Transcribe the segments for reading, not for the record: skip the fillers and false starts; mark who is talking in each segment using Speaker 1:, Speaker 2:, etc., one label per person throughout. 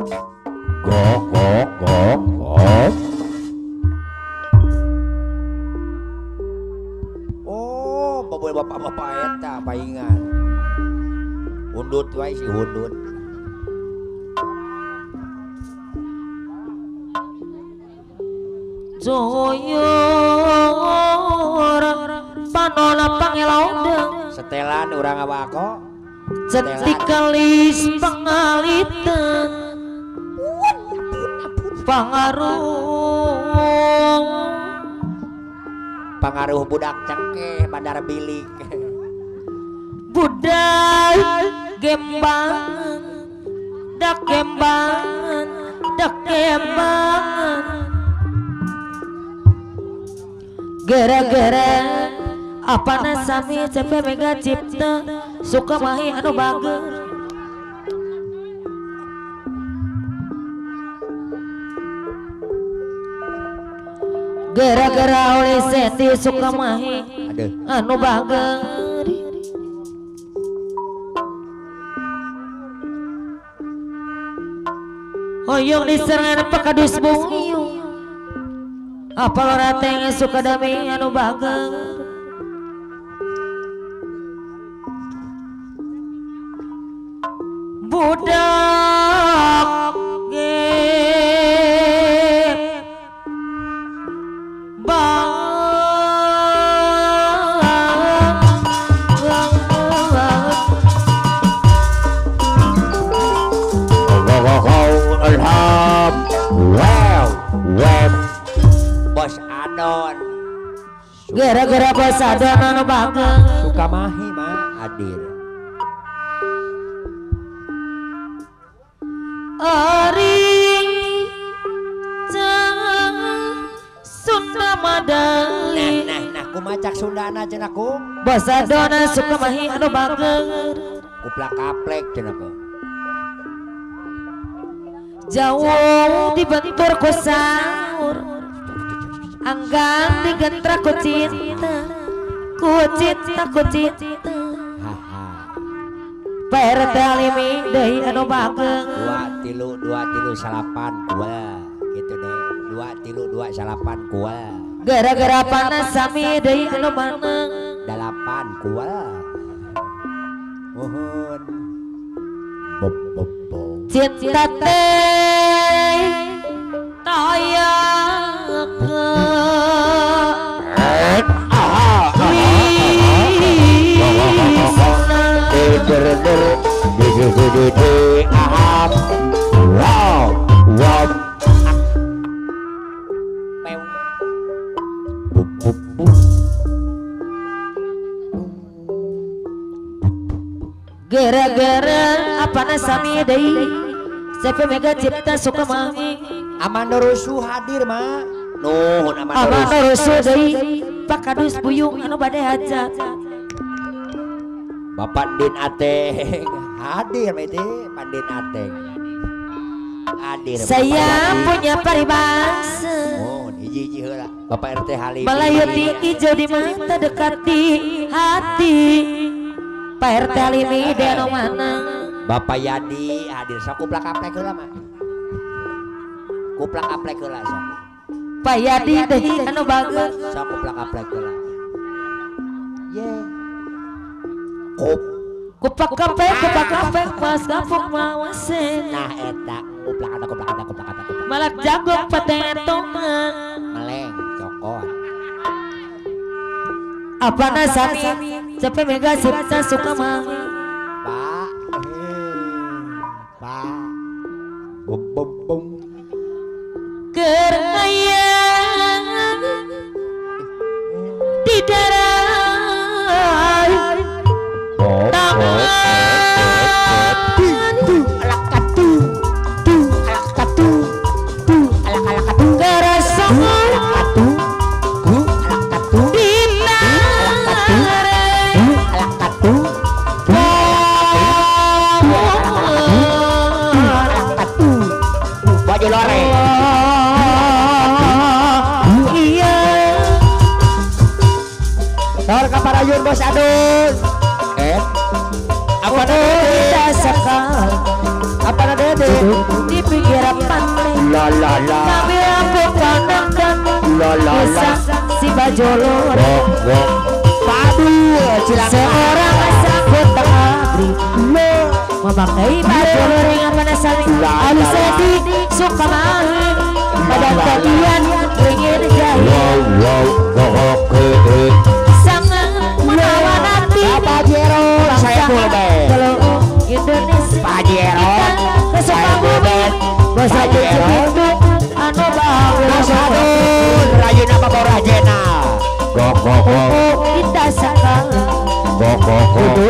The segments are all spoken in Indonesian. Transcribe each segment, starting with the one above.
Speaker 1: Gok gok gok gok. Oh, bapak bapak eta paingan. Undut wae si undut.
Speaker 2: Joyor panona pangelaudeung
Speaker 1: Setelan urang awako.
Speaker 2: cetikalis pangaliteun
Speaker 1: Pangaruh budak cengkeh bandar bilik.
Speaker 2: budak gembangan dak gembangan gara-gara apana sami cepet mega cipta suka mahi anu bager gara-gara oleh seti suka mahi anu bager hoyong diserangan pakadus bungiung apa lora tenge suka dami anu bager budak
Speaker 1: Bos Adon
Speaker 2: gara-gara bos Adon anu bager
Speaker 1: suka mahi mah hadir.
Speaker 2: Ari jangan Sunda Madali
Speaker 1: Nah kumacak Sundana cenah ku
Speaker 2: bos Adon suka mahi anu bager
Speaker 1: kuplak kaplek cenah ku
Speaker 2: jauh dibentur ku sahur anggan digentra ku cinta PRT Alimi deui anu bager
Speaker 1: 2 salapan kual gitu deh 2 salapan kual
Speaker 2: gara-gara panas sami deui anu maneng
Speaker 1: 8 kual mohon
Speaker 2: cinta teh tayang gara-gara apana sami deui Sepe mega cipta suka mahi
Speaker 1: Amanda Rusuh hadir mah nuhun
Speaker 2: Amanda Rusuh deui pakadus buyung anu bade hajat
Speaker 1: Bapak Din Ateng hadir mete Pandin Ateng hadir
Speaker 2: saya punya paribasa
Speaker 1: oh hiji-hiji heula Bapak RT Halim
Speaker 2: Melayuti hijau di mata dekat di hati Pak RT Halimi de anu mana
Speaker 1: Bapak Yadi hadir sok kuplak aplek heula mah kuplak aplek heula sok
Speaker 2: Pak Yadi deui anu bagus
Speaker 1: sok kuplak aplek heula ye
Speaker 2: kupak kapek mas kapuk mawasen
Speaker 1: nah eta kuplak kata
Speaker 2: malak jagung patengetong
Speaker 1: meleng cokot
Speaker 2: apana sami cepe mega cipta suka mahi
Speaker 1: Pak bum bum bum
Speaker 2: keur hayang di darat tangan
Speaker 1: alak katu
Speaker 2: kerasa
Speaker 1: baju lore
Speaker 2: iya
Speaker 1: Sahur kaparayun bos Adun
Speaker 2: apa dede sekal
Speaker 1: apa dede
Speaker 2: di besar si bajolor
Speaker 1: padu
Speaker 2: seorang sangkut abri memakai baju yang saling halus sedih suka main pada kalian ingin jahit sangat menawan hati
Speaker 1: Pajero saya boleh
Speaker 2: kalau Indonesia
Speaker 1: Pajero saya boleh
Speaker 2: Pajero anu bagus
Speaker 1: Rajin apa kau rajena
Speaker 2: kita saka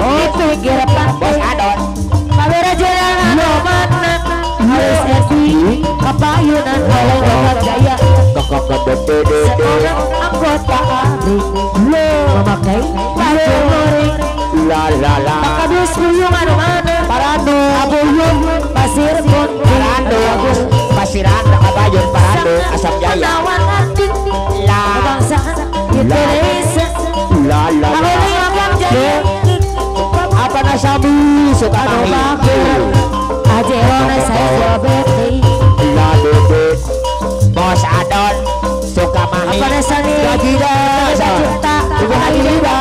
Speaker 2: itu kira
Speaker 1: bos adon
Speaker 2: kamera jalan mana harus esi kapayunan oleh bapak jaya seorang anggota abri memakai baju goreng pakadus buyung anu mana
Speaker 1: Parando
Speaker 2: abuyung pasir pun
Speaker 1: Parando pasiran kabayun Parando asam jaya
Speaker 2: menawan hati
Speaker 1: la
Speaker 2: kebangsaan Indonesia
Speaker 1: la
Speaker 2: oleh abang jaya
Speaker 1: apa nasabi suka
Speaker 2: anu
Speaker 1: mahi
Speaker 2: bakir ajerona saya beti
Speaker 1: la dede bos adon suka mahi
Speaker 2: apa nasani
Speaker 1: gajida
Speaker 2: cinta gajida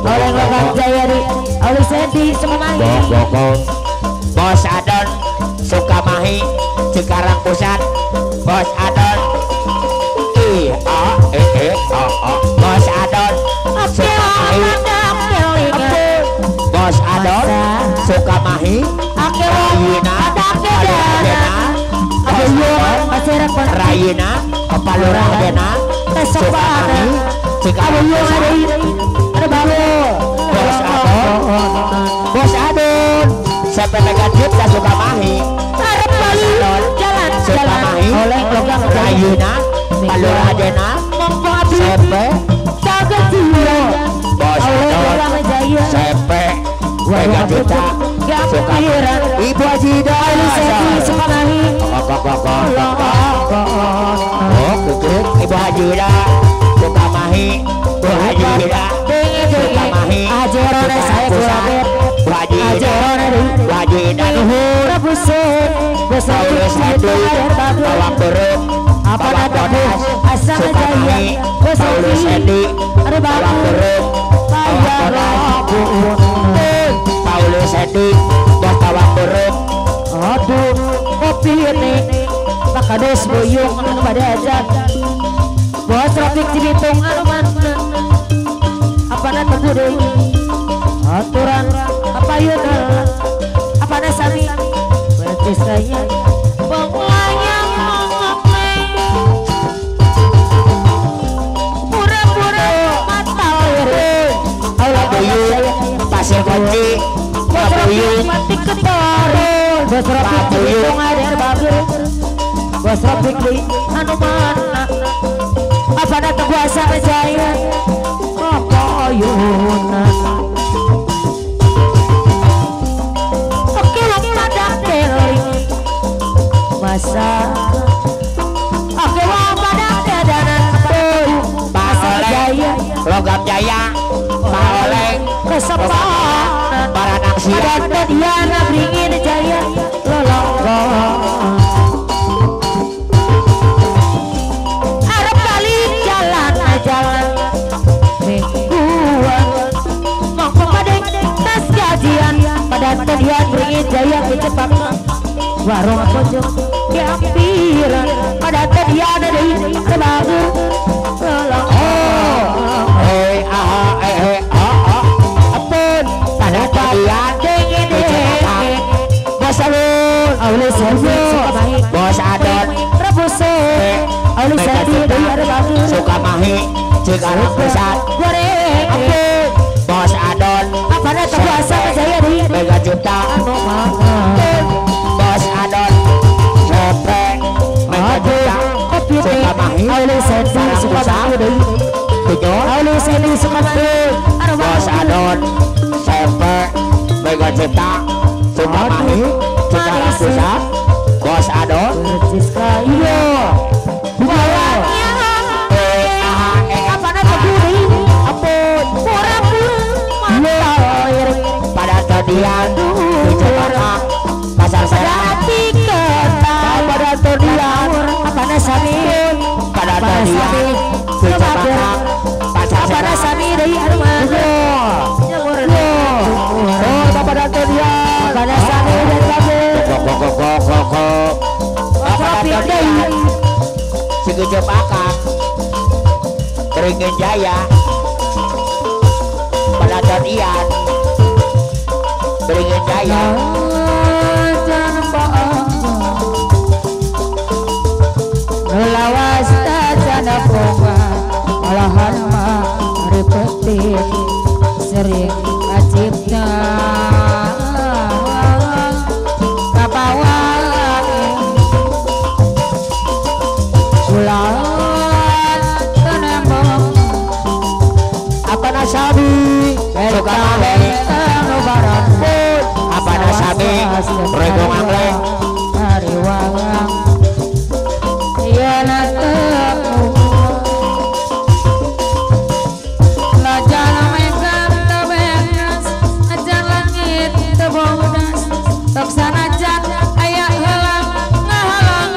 Speaker 2: oleh babang jaya di oleh sedi semai
Speaker 1: bos adon suka mahi Cikarang Pusat bos adon bos adon suka mahi bos adon suka mahi Rayina Kepalurah Dena suka mahi Cikarang Pusat bos adon sampai pegang cipta suka mahi suka mahi Rayina Palurah Dena sepe bos adon sepe pegang cipta suka Ibu Ajida Ibu Ajida suka mahi Bu Ajida suka mahi
Speaker 2: ajerona saya
Speaker 1: Pusat Bu Ajida Bu Ajida Paulus Edu Bawang Beruk Bawang Bodas suka mahi Paulus Edi Bawang Beruk Bawang Bodas Paulus Edi Bos Bawang Beruk
Speaker 2: aduh kopi ini pakades buyung anu pada aja bos Rafiq Cibitung anu mana apa na tebu deui aturan apa yeuna apa na sami berarti saya penglayang pura-pura mata eureun Allah
Speaker 1: Buyung Pasir Kunci Buyung
Speaker 2: mati ketor bos Rafiq Cibitung ada bagus bos Rafiq deui anu mana apa na kuasa jaya payunan oke pada keling masa oke pada kedanan
Speaker 1: Pak Oleng Logam Jaya Pak Oleng
Speaker 2: kesempatan
Speaker 1: para naksian
Speaker 2: pada Diana beringin jaya lolonggo arep kali jalan mingguan mongko padeng tas gajian pada tadian beringin jaya ke Jepang warung pojok diampiran pada tadian deui sebagu
Speaker 1: apun pada tadian bos alun
Speaker 2: Aule Sadi
Speaker 1: bos adon
Speaker 2: rebuse Aule Sadi deui ada bagus
Speaker 1: suka mahi Cikarang Pusat
Speaker 2: goreng
Speaker 1: bos adon
Speaker 2: apa na kuasa jaya deui
Speaker 1: Mega Juta
Speaker 2: anu mangan
Speaker 1: bos adon sepe Mega Juta suka mahi
Speaker 2: Aule Sadi suka deui Aule Sadi suka
Speaker 1: bos adon sepe Mega Juta suka mahi Cikarang Pusat bos adon
Speaker 2: percis kayu buahnya apa na tebu deui apun pura-pura
Speaker 1: pada tadian di Cikarang Pasar Serat
Speaker 2: pada todian apa na sami
Speaker 1: pada tadian
Speaker 2: pada sane dan babe
Speaker 1: kok apa tadian si Gujo Pakak Keringin Jaya pada tadian Keringin Jaya
Speaker 2: lawas tajana bunga olahan mari petik sering acipta kapawan ulan tenembong
Speaker 1: apa nasabi suka male
Speaker 2: lebaran pun
Speaker 1: apa nasabi rego ngamle
Speaker 2: hari wangang iya natamu lajan megang tebengas ajan langit tebodas tok sanajan aya helang ngahalang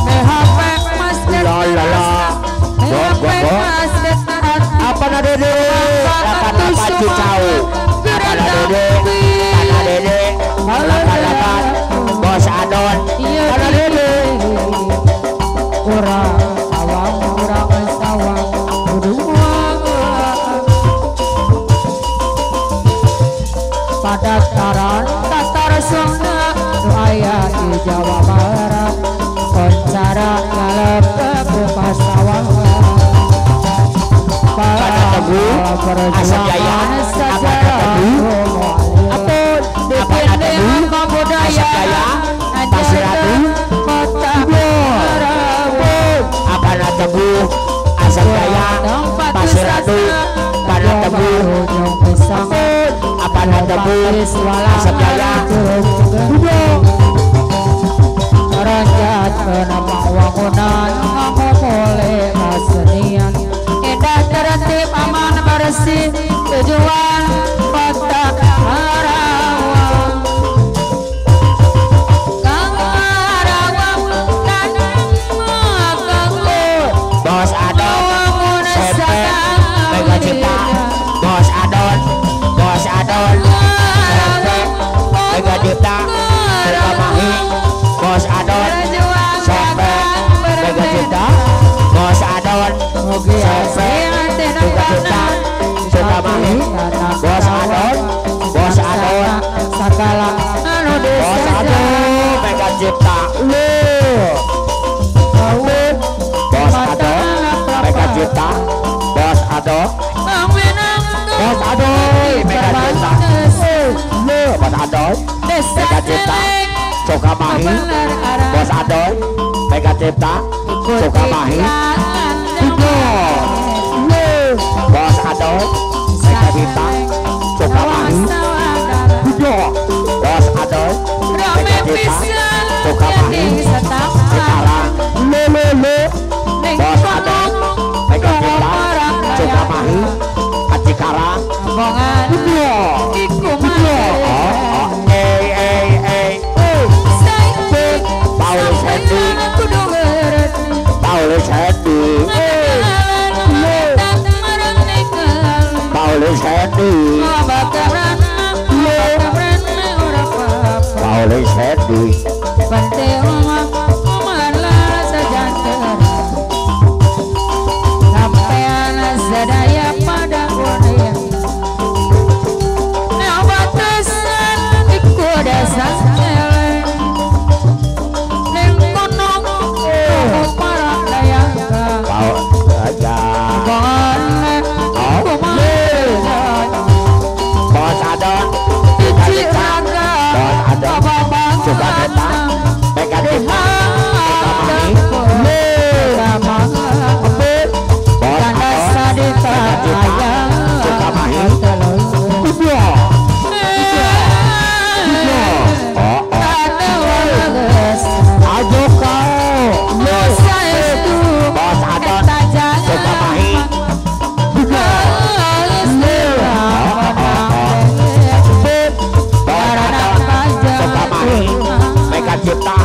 Speaker 2: behapek mas
Speaker 1: lalala
Speaker 2: mas
Speaker 1: apa na dede apa na pacu cau apa na dede tanah dede lapan bos adon apa dede
Speaker 2: kurang awang kurang sawang berdua pada taran tatar sona doaya di Jawa Barat koncara ngalep ke pasawang
Speaker 1: pada tebu asap jaya apa na tebu
Speaker 2: apun
Speaker 1: apa na tebu asap jaya pasir ratu apa na tebu asap jaya pasir ratu pada tebu apa na tebu asap jaya
Speaker 2: Ranjat penambang wangunan ngomole kesenian indah tertib aman bersih tujuan kota Karawang dan
Speaker 1: bos adon sepe mega cipta bos adon sepe mega cipta Sukamahi bos adon sepe mega cipta bos adon sepe mega cipta Sukamahi bos adon
Speaker 2: sakala anu
Speaker 1: bos adon mega cipta bos adon mega cipta bos adon bos adon mega cipta bos adon mega cipta Sukamahi bos adon mega cipta Sukamahi bos adon mega cipta Sukamahi bos adon mega cipta Sukamahi sekarang bos adon mega cipta Sukamahi Cikarang Paulus Hendy
Speaker 2: sampean sadaya pada kuning batasan iku dasar ning kono para dayaka
Speaker 1: aja bos adon suka kita mega cipta Sukamahi bos adon mega cipta Sukamahi ajo kau bos adon Sukamahi mega cipta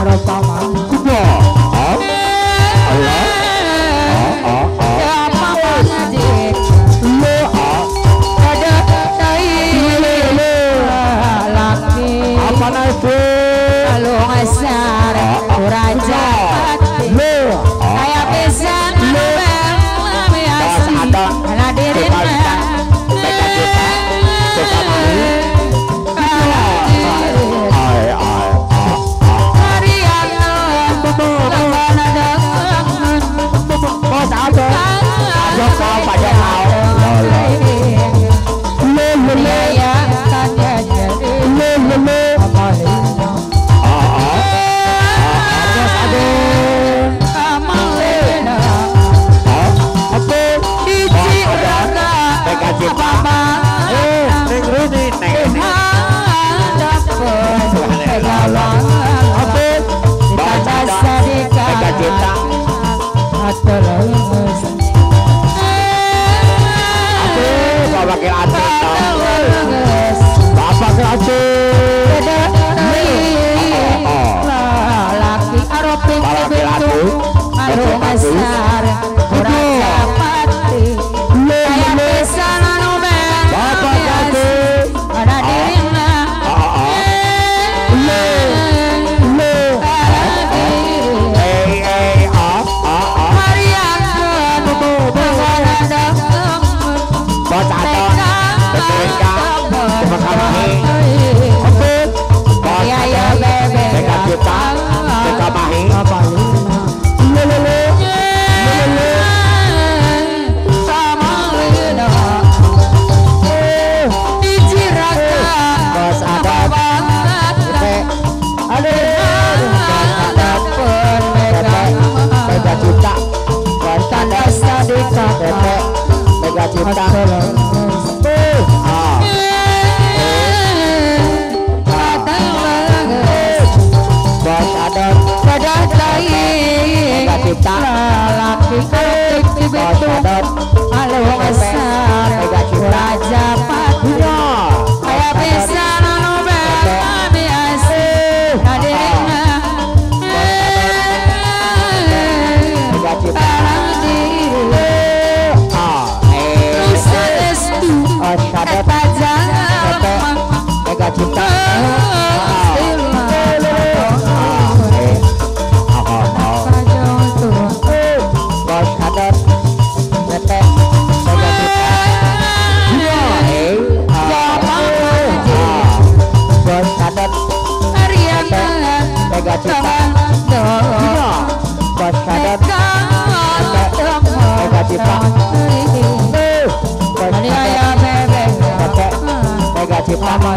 Speaker 2: sama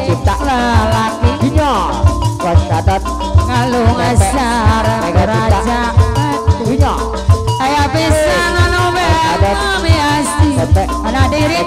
Speaker 1: cipta
Speaker 2: lelaki
Speaker 1: Dinyo Bos Gatot
Speaker 2: ngalung asar raja
Speaker 1: Dinyo
Speaker 2: saya bisa nanobe kami asli anak diri